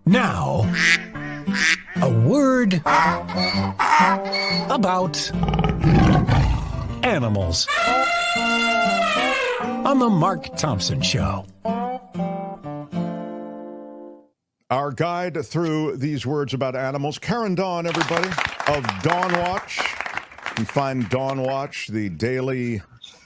Now, a word about animals on the Mark Thompson Show. Our guide through these words about animals, Karen Dawn, everybody, of DawnWatch. You can find DawnWatch, the daily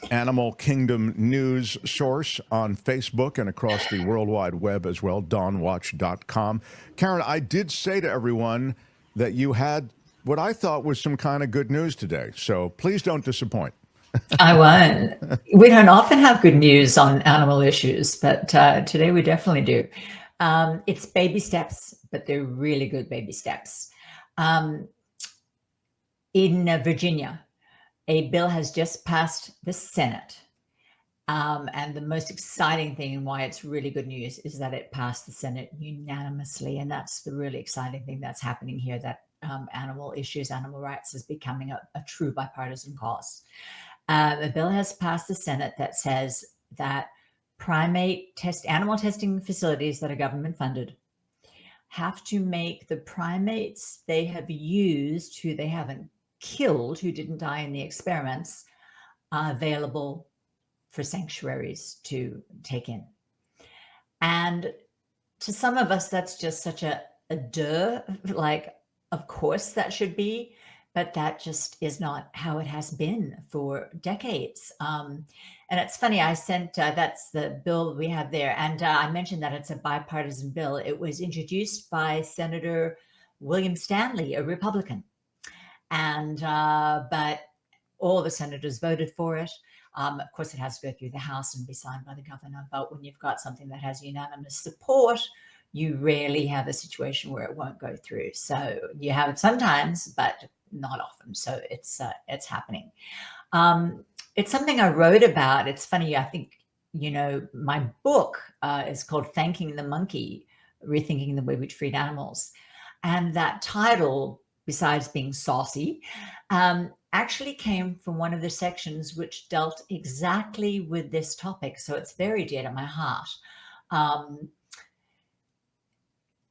animal kingdom news source, on Facebook and across the World Wide Web as well, dawnwatch.com. Karen, I did say to everyone that you had what I thought was some kind of good news today, so please don't disappoint. I won't. We don't often have good news on animal issues, but today we definitely do. It's baby steps, but they're really good baby steps. In Virginia, a bill has just passed the Senate. And the most exciting thing and why it's really good news is that it passed the Senate unanimously. And that's the really exciting thing that's happening here, that animal issues, animal rights is becoming a true bipartisan cause. The bill has passed the Senate that says that animal testing facilities that are government funded have to make the primates they have used, who they haven't killed, who didn't die in the experiments, available for sanctuaries to take in. And to some of us, that's just such a duh, like, of course that should be, but that just is not how it has been for decades. And it's funny, I sent, that's the bill we have there. And I mentioned that it's a bipartisan bill. It was introduced by Senator William Stanley, a Republican. And, but all the senators voted for it. Of course, it has to go through the House and be signed by the governor. But when you've got something that has unanimous support, you rarely have a situation where it won't go through. So you have it sometimes, but not often. So it's happening. It's something I wrote about. It's funny. I think, my book is called Thanking the Monkey, Rethinking the Way We Treat Animals. And that title, besides being saucy, actually came from one of the sections which dealt exactly with this topic. So it's very dear to my heart.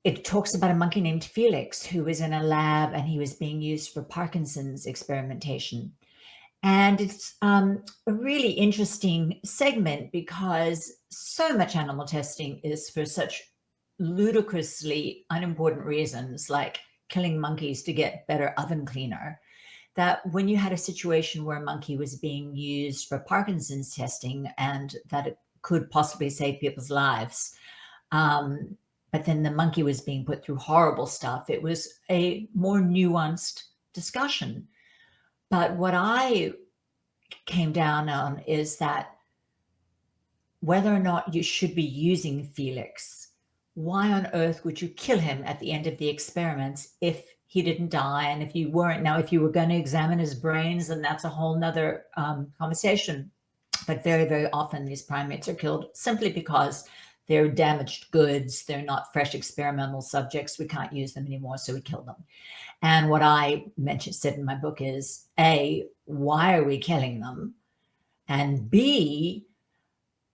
It talks about a monkey named Felix who was in a lab and he was being used for Parkinson's experimentation. And it's a really interesting segment because so much animal testing is for such ludicrously unimportant reasons, like killing monkeys to get better oven cleaner, that when you had a situation where a monkey was being used for Parkinson's testing and that it could possibly save people's lives, but then the monkey was being put through horrible stuff, it was a more nuanced discussion. But what I came down on is that whether or not you should be using Felix, why on earth would you kill him at the end of the experiments if he didn't die? And if you weren't, now, if you were going to examine his brains, then that's a whole nother conversation. But very, very often these primates are killed simply because they're damaged goods. They're not fresh experimental subjects. We can't use them anymore, so we kill them. And what I said in my book is, A, why are we killing them? And B,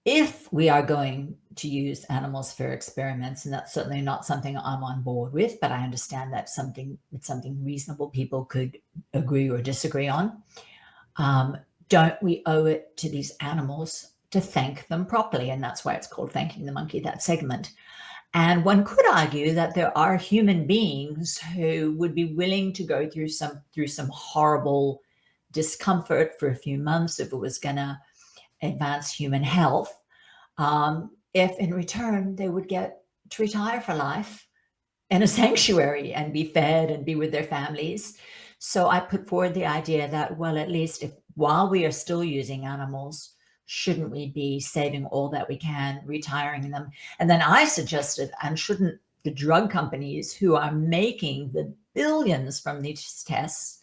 if we are going to use animals for experiments, and that's certainly not something I'm on board with, but I understand that it's something reasonable people could agree or disagree on. Don't we owe it to these animals to thank them properly? And that's why it's called Thanking the Monkey, that segment. And one could argue that there are human beings who would be willing to go through some horrible discomfort for a few months if it was going to advance human health, if in return they would get to retire for life in a sanctuary and be fed and be with their families. So I put forward the idea that, well, at least while we are still using animals, shouldn't we be saving all that we can, retiring them? And then I suggested, and shouldn't the drug companies who are making the billions from these tests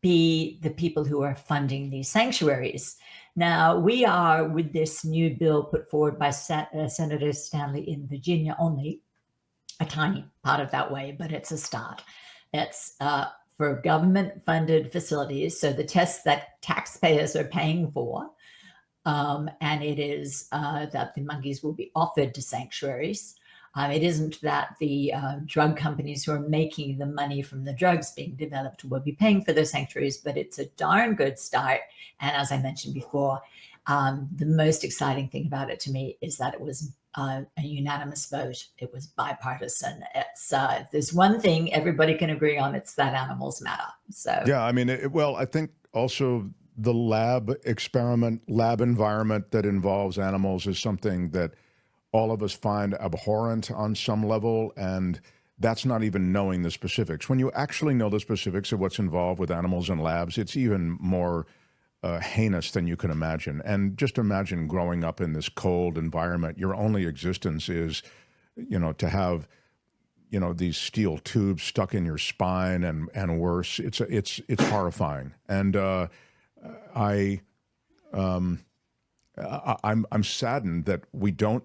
be the people who are funding these sanctuaries? Now, we are, with this new bill put forward by Senator Stanley in Virginia, only a tiny part of that way, but it's a start. It's for government-funded facilities, so the tests that taxpayers are paying for, and it is that the monkeys will be offered to sanctuaries. It isn't that the drug companies who are making the money from the drugs being developed will be paying for those sanctuaries, but it's a darn good start. And as I mentioned before, the most exciting thing about it to me is that it was a unanimous vote. It was bipartisan. It's if there's one thing everybody can agree on, it's that animals matter. So yeah, I mean, well, I think also the lab environment that involves animals is something that all of us find abhorrent on some level, and that's not even knowing the specifics. When you actually know the specifics of what's involved with animals in labs, it's even more heinous than you can imagine. And just imagine growing up in this cold environment. Your only existence is, to have, these steel tubes stuck in your spine and worse. It's horrifying. And I'm saddened that we don't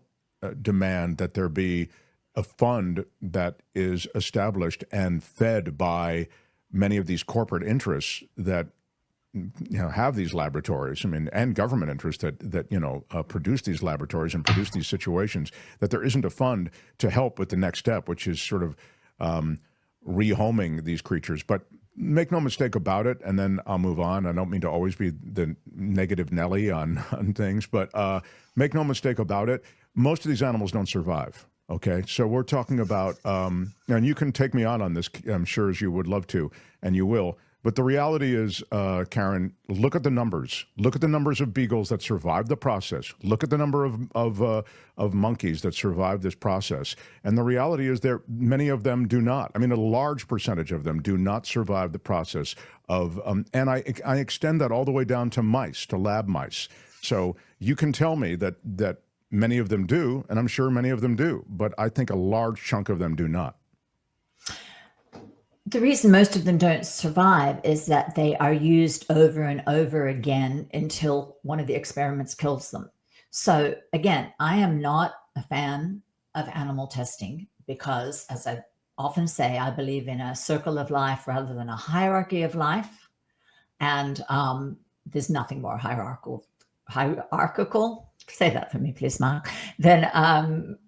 demand that there be a fund that is established and fed by many of these corporate interests that have these laboratories, and government interests that produce these laboratories and produce these situations, that there isn't a fund to help with the next step, which is sort of rehoming these creatures. But make no mistake about it, and then I'll move on. I don't mean to always be the negative Nelly on things, but make no mistake about it, most of these animals don't survive. Okay, so we're talking about, and you can take me on this, I'm sure, as you would love to, and you will. But the reality is, Karen, look at the numbers. Look at the numbers of beagles that survived the process. Look at the number of monkeys that survived this process. And the reality is many of them do not. A large percentage of them do not survive the process of, and I extend that all the way down to mice, to lab mice. So you can tell me that many of them do, and I'm sure many of them do, but I think a large chunk of them do not. The reason most of them don't survive is that they are used over and over again until one of the experiments kills them. So again, I am not a fan of animal testing because, as I often say, I believe in a circle of life rather than a hierarchy of life. And there's nothing more hierarchical, say that for me, please, Mark, than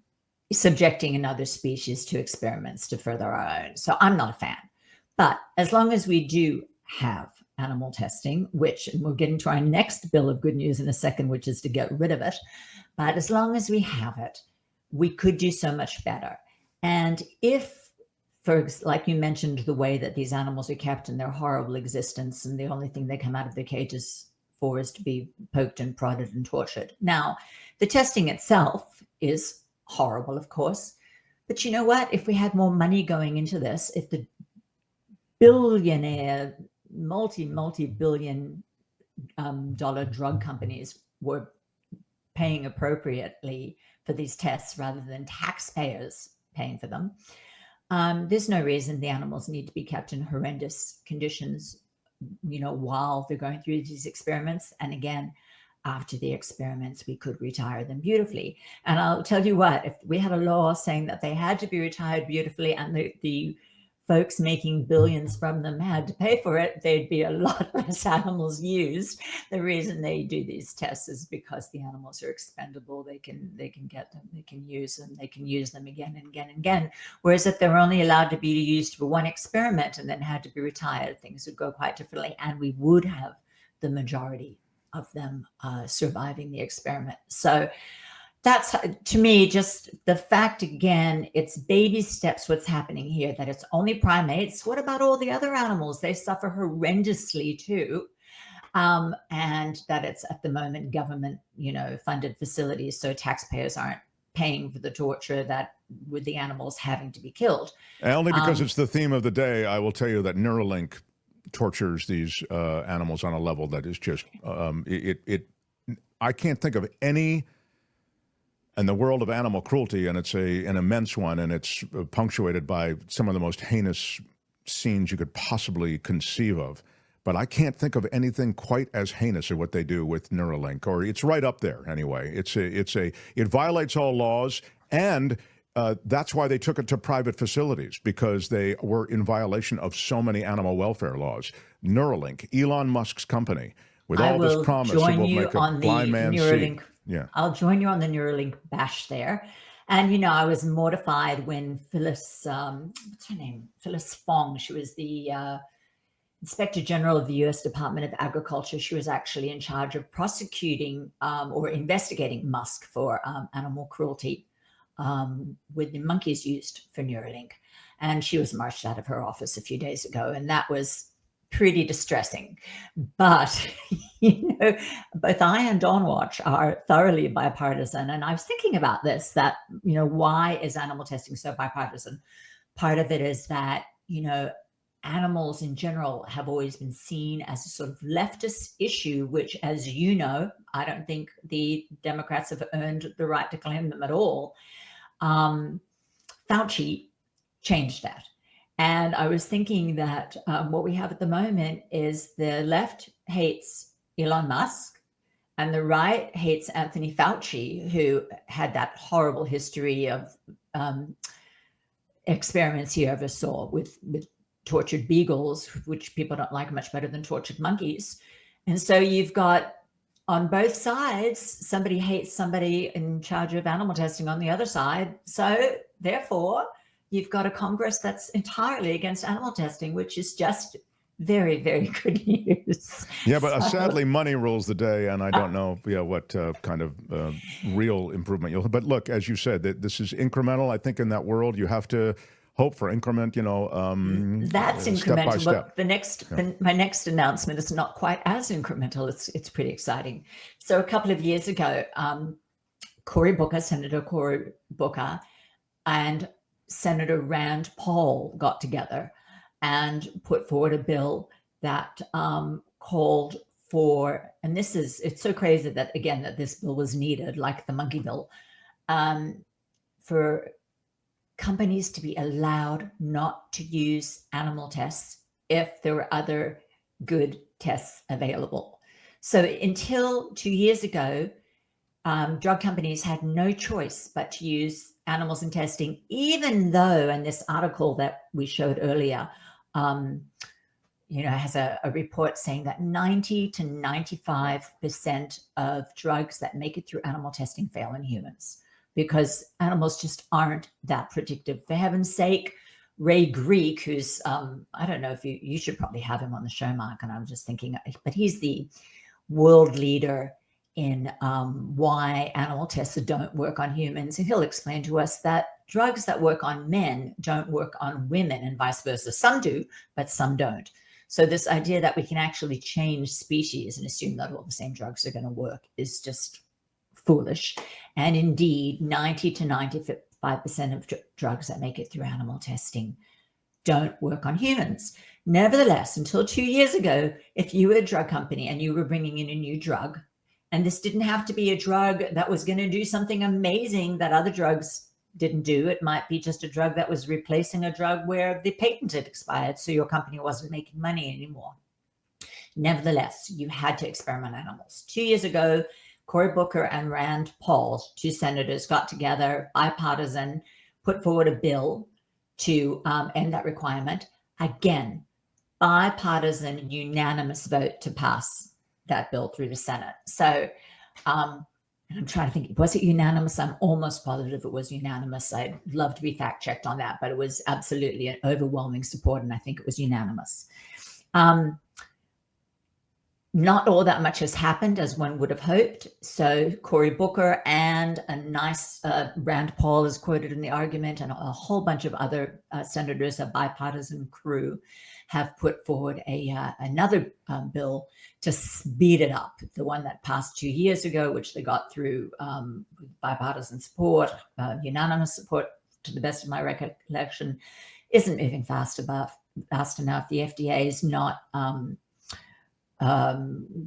subjecting another species to experiments to further our own. So I'm not a fan. But as long as we do have animal testing, which, and we'll get into our next bill of good news in a second, which is to get rid of it. But as long as we have it, we could do so much better. And if, like you mentioned, the way that these animals are kept in their horrible existence, and the only thing they come out of their cages for is to be poked and prodded and tortured. Now, the testing itself is horrible, of course. But you know what? If we had more money going into this, if the billionaire, multi-billion dollar drug companies were paying appropriately for these tests rather than taxpayers paying for them, there's no reason the animals need to be kept in horrendous conditions, while they're going through these experiments. And again, after the experiments, we could retire them beautifully. And I'll tell you what, if we had a law saying that they had to be retired beautifully and the folks making billions from them had to pay for it, there'd be a lot less animals used. The reason they do these tests is because the animals are expendable. They can get them, they can use them, they can use them again and again and again. Whereas if they're only allowed to be used for one experiment and then had to be retired, things would go quite differently, and we would have the majority of them surviving the experiment. So that's, to me, just the fact, again, it's baby steps what's happening here, that it's only primates. What about all the other animals? They suffer horrendously too. And that it's at the moment government, funded facilities, so taxpayers aren't paying for the torture that with the animals having to be killed. And only because it's the theme of the day, I will tell you that Neuralink tortures these animals on a level that is just, I can't think of any in the world of animal cruelty, and it's an immense one, and it's punctuated by some of the most heinous scenes you could possibly conceive of. But I can't think of anything quite as heinous as what they do with Neuralink, or it's right up there anyway. It violates all laws, and that's why they took it to private facilities, because they were in violation of so many animal welfare laws. Neuralink, Elon Musk's company, with all this promise, it will make a blind man see. Yeah. I'll join you on the Neuralink bash there. And, I was mortified when Phyllis, what's her name? Phyllis Fong, she was the Inspector General of the U.S. Department of Agriculture. She was actually in charge of prosecuting or investigating Musk for animal cruelty with the monkeys used for Neuralink. And she was marched out of her office a few days ago. And that was pretty distressing. But, both I and DawnWatch are thoroughly bipartisan. And I was thinking about this, that, why is animal testing so bipartisan? Part of it is that, animals in general have always been seen as a sort of leftist issue, which, as you know, I don't think the Democrats have earned the right to claim them at all. Fauci changed that. And I was thinking that what we have at the moment is the left hates Elon Musk and the right hates Anthony Fauci, who had that horrible history of experiments he oversaw with tortured beagles, which people don't like much better than tortured monkeys. And so you've got on both sides, somebody hates somebody in charge of animal testing on the other side. So therefore, you've got a Congress that's entirely against animal testing, which is just very, very good news. Yeah, but sadly, money rules the day, and I don't know what kind of real improvement you'll. But look, as you said, that this is incremental. I think in that world, you have to hope for increment, that's incremental. Step by step. But my next announcement is not quite as incremental. It's pretty exciting. So a couple of years ago, Senator Cory Booker and Senator Rand Paul got together and put forward a bill that called for, and it's so crazy that this bill was needed, like the monkey bill, for companies to be allowed not to use animal tests if there were other good tests available. So until 2 years ago, drug companies had no choice but to use animals in testing, even though, and this article that we showed earlier, has a report saying that 90 to 95% of drugs that make it through animal testing fail in humans, because animals just aren't that predictive. For heaven's sake, Ray Greek, who's, I don't know if you should probably have him on the show, Mark, and I'm just thinking, but he's the world leader in why animal tests don't work on humans. And he'll explain to us that drugs that work on men don't work on women and vice versa. Some do, but some don't. So this idea that we can actually change species and assume that all the same drugs are going to work is just foolish. And indeed, 90 to 95% of drugs that make it through animal testing don't work on humans. Nevertheless, until 2 years ago, if you were a drug company and you were bringing in a new drug, and this didn't have to be a drug that was going to do something amazing that other drugs didn't do. It might be just a drug that was replacing a drug where the patent had expired, so your company wasn't making money anymore. Nevertheless, you had to experiment on animals. 2 years ago, Cory Booker and Rand Paul, two senators, got together, bipartisan, put forward a bill to end that requirement. Again, bipartisan, unanimous vote to pass that bill through the Senate. So I'm trying to think, was it unanimous? I'm almost positive it was unanimous. I'd love to be fact checked on that, but it was absolutely an overwhelming support, and I think it was unanimous. Not all that much has happened, as one would have hoped. So Cory Booker and a nice Rand Paul is quoted in the argument, and a whole bunch of other senators, a bipartisan crew, have put forward another bill to speed it up. The one that passed 2 years ago, which they got through bipartisan support, unanimous support, to the best of my recollection, isn't moving fast enough. The FDA is not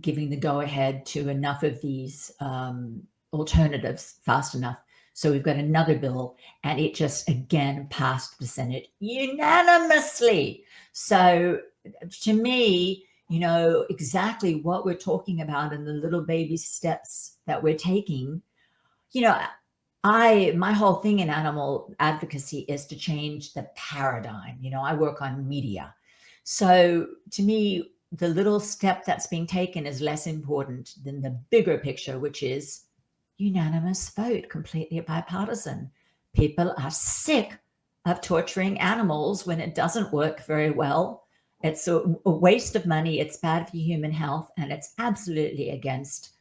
giving the go-ahead to enough of these alternatives fast enough. So we've got another bill, and it just again passed the Senate unanimously. So to me, exactly what we're talking about in the little baby steps that we're taking, my whole thing in animal advocacy is to change the paradigm. I work on media. So to me, the little step that's being taken is less important than the bigger picture, which is unanimous vote, completely bipartisan. people are sick of torturing animals when it doesn't work very well. It's a waste of money. It's bad for human health. And it's absolutely against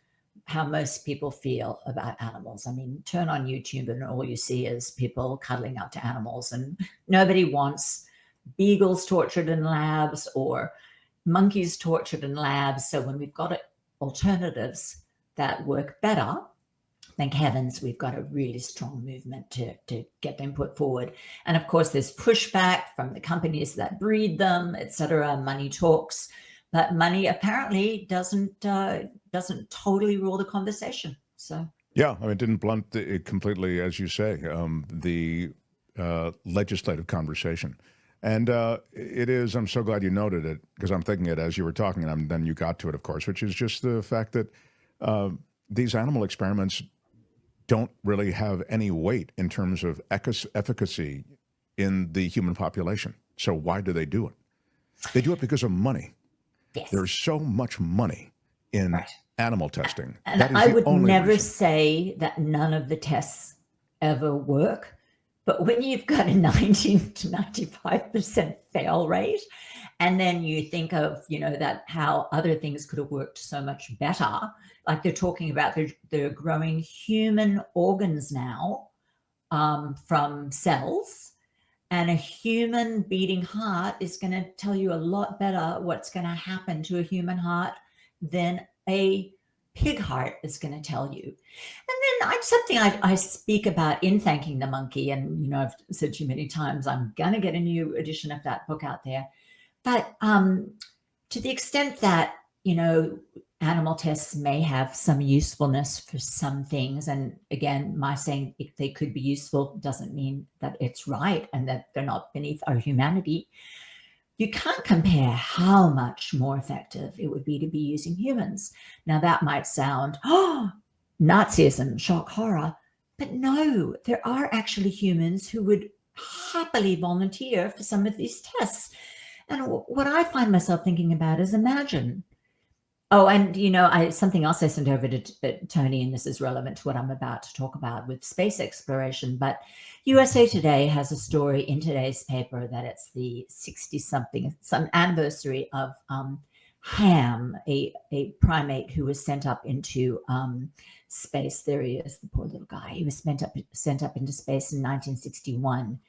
how most people feel about animals. I mean, turn on YouTube and all you see is people cuddling up to animals, and nobody wants beagles tortured in labs or monkeys tortured in labs. So when we've got alternatives that work better, thank heavens we've got a really strong movement to get them put forward. And of course, there's pushback from the companies that breed them, etc. Money talks, but money apparently doesn't totally rule the conversation. So yeah, I mean, it didn't blunt it completely, as you say, the legislative conversation. And it is, I'm so glad you noted it, because I'm thinking it as you were talking, and then you got to it, of course, which is just the fact that these animal experiments don't really have any weight in terms of efficacy in the human population. So why do they do it? They do it because of money. yes. There's so much money in Right. animal testing. And That is I the would only never reason. say that none of the tests ever work, but when you've got a 90 to 95% fail rate, and then you think of, that how other things could have worked so much better, like they're talking about they're growing human organs now from cells, and a human beating heart is going to tell you a lot better what's going to happen to a human heart than a pig heart is going to tell you. And then something I speak about in Thanking the Monkey, and I've said to you many times, I'm going to get a new edition of that book out there. But to the extent that, animal tests may have some usefulness for some things, and again, my saying if they could be useful doesn't mean that it's right and that they're not beneath our humanity. You can't compare how much more effective it would be to be using humans. Now, that might sound, Nazism, shock, horror, but no, there are actually humans who would happily volunteer for some of these tests. And what I find myself thinking about is imagine. Oh, and something else I sent over to Tony, and this is relevant to what I'm about to talk about with space exploration. But USA Today has a story in today's paper that it's the 60-something, some anniversary of Ham, a primate who was sent up into space. There he is, the poor little guy. He was sent up into space in 1961.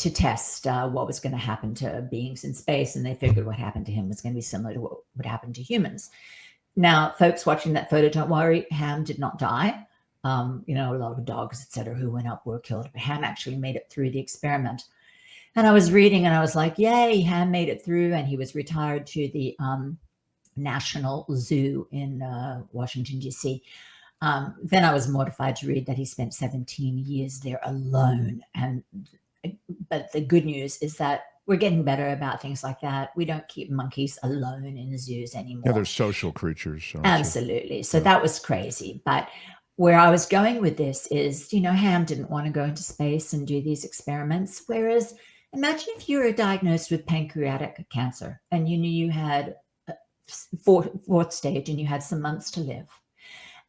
To test what was going to happen to beings in space. And they figured what happened to him was going to be similar to what would happen to humans. Now, folks watching that photo, don't worry, Ham did not die. A lot of dogs, etc., who went up were killed, but Ham actually made it through the experiment. And I was reading and I was like, yay, Ham made it through, and he was retired to the National Zoo in Washington, D.C. Then I was mortified to read that he spent 17 years there alone. But the good news is that we're getting better about things like that. We don't keep monkeys alone in the zoos anymore. Yeah, they're social creatures. So absolutely. So that was crazy. But where I was going with this is, Ham didn't want to go into space and do these experiments. Whereas imagine if you were diagnosed with pancreatic cancer and you knew you had fourth stage and you had some months to live.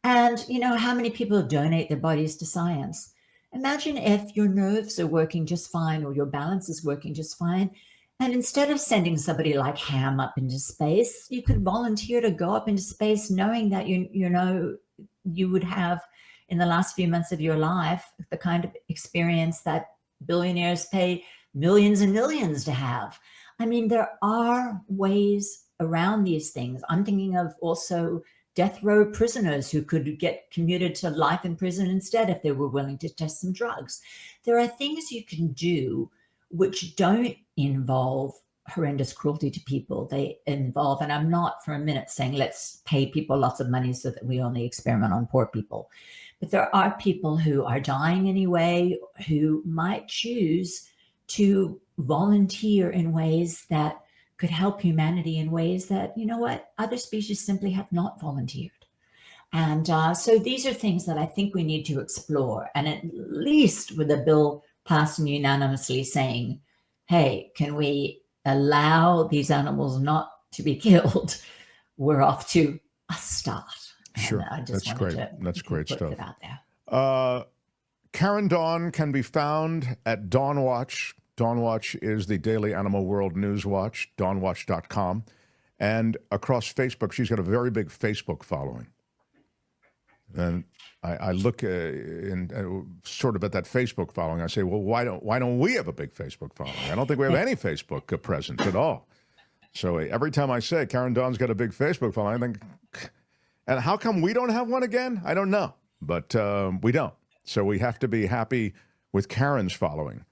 And how many people donate their bodies to science? Imagine if your nerves are working just fine or your balance is working just fine. And instead of sending somebody like Ham up into space, you could volunteer to go up into space knowing that, you would have in the last few months of your life the kind of experience that billionaires pay millions and millions to have. I mean, there are ways around these things. I'm thinking of also death row prisoners who could get commuted to life in prison instead if they were willing to test some drugs. There are things you can do which don't involve horrendous cruelty to people. They involve, and I'm not for a minute saying let's pay people lots of money so that we only experiment on poor people, but there are people who are dying anyway who might choose to volunteer in ways that could help humanity in ways that, other species simply have not volunteered. And so these are things that I think we need to explore. And at least with a bill passed unanimously saying, hey, can we allow these animals not to be killed? We're off to a start. Sure. And I just That's great. That's great stuff. It out there. Karen Dawn can be found at DawnWatch. DawnWatch is the daily animal world news watch, dawnwatch.com. And across Facebook, she's got a very big Facebook following. And I look sort of at that Facebook following. I say, well, why don't we have a big Facebook following? I don't think we have any Facebook presence at all. So every time I say Karen Dawn's got a big Facebook following, I think, and how come we don't have one again? I don't know, but we don't. So we have to be happy with Karen's following.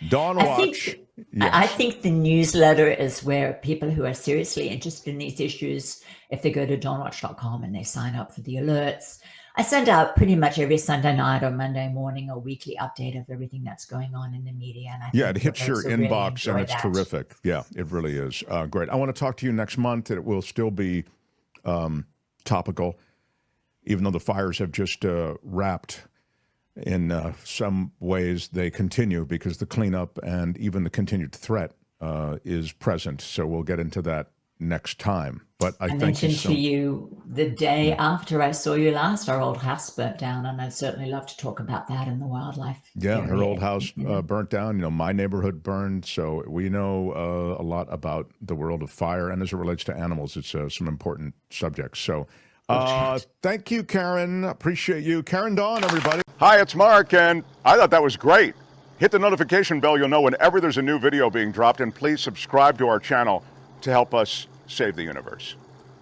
DawnWatch. I think the newsletter is where people who are seriously interested in these issues, if they go to dawnwatch.com and they sign up for the alerts, I send out pretty much every Sunday night or Monday morning a weekly update of everything that's going on in the media. And I think it hits your inbox and it's terrific. Yeah, it really is. Great. I want to talk to you next month. It will still be topical, even though the fires have just wrapped. In some ways, they continue because the cleanup and even the continued threat is present. So we'll get into that next time. But I mentioned to you the day after I saw you last, our old house burnt down, and I'd certainly love to talk about that in the wildlife. Yeah, area. her old house burnt down. My neighborhood burned. So we know a lot about the world of fire, and as it relates to animals, it's some important subjects. So. Thank you, Karen. Appreciate you. Karen Dawn, everybody. Hi, it's Mark, and I thought that was great. Hit the notification bell. You'll know whenever there's a new video being dropped, and please subscribe to our channel to help us save the universe.